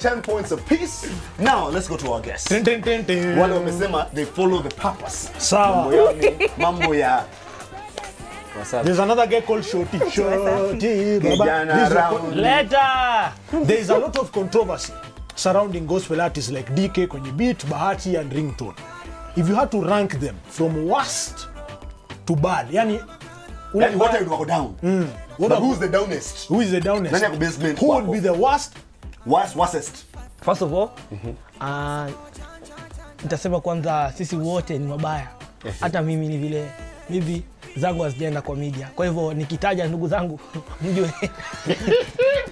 10 points apiece. Now let's go to our guests. Wale wamesema they follow the purpose. Sawa. Mambo ya There's another guy called Shoti. Shoti, Baba. Later. There is a lot of controversy surrounding gospel artists like DK, Kwenye Beat, Bahati, and Ringtone. If you had to rank them from worst to bad, yani what are you down? But who's the downest? Who is the downest? Nani yako basement? Who would be the worst? Worstest? First of all, nitasema kwanza sisi wote ni mabaya. Hata mimi ni vile maybe zangu hazijaenda kwa media. Kwa hivyo nikitaja ndugu zangu mjue.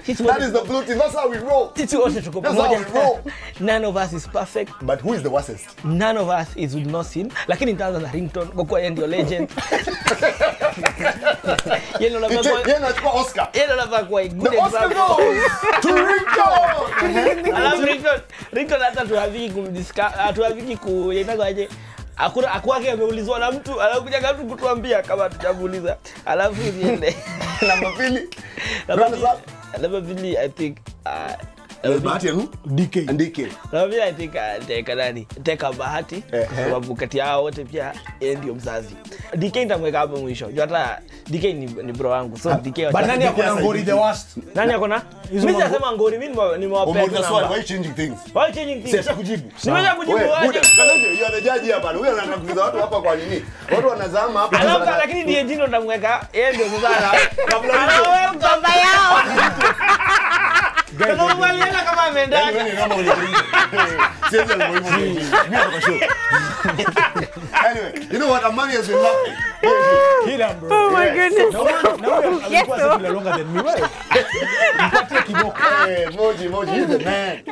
That is the blue team. That's how we roll. Sisi wote tuko pamoja. None of us is perfect. But who is the worstest? None of us is with no sin. Lakini nitaanza na Ringtone kwa kuwa yeye ndio legend. Yeye anachukua Oscar. Yeye anafaa kuwa good example. The Oscar goes to Ringtone. Alafu Ringtone hata tuhaviki kuyendaga aje. Akwake ameulizwa na mtu, anakuja kama mtu kutuambia kama tujamuuliza. Alafu niende. Namba pili. Namba pili I think Bahati who? DK. And DK. Namba pili I think Teka Bahati. Sababu kati yao wote pia yeye ndio mzazi. DK nitamweka hapo mwisho. Hata DK ni bro wangu. So DK. But nani yako na Ngori the worst? Nani yako na? Mimi nasema Ngori, mimi nimewapea namba. Why changing things? Why changing things? Sasa kujibu. Nimesha kujibu waje. You are the judge hapa. Huyu anakuuliza watu hapa kwa nini? Watu wanazama hapa. Alafu lakini ndiye jino ndamweka. Yeye ndio sasa. Kabla baba yao. Kama walienda kama ameenda. Anyway, you know what? Amani has been laughing. Hit him, bro. Oh my goodness. No, Yes, sir. longer than me. Right? Hey, Moji, you're the man.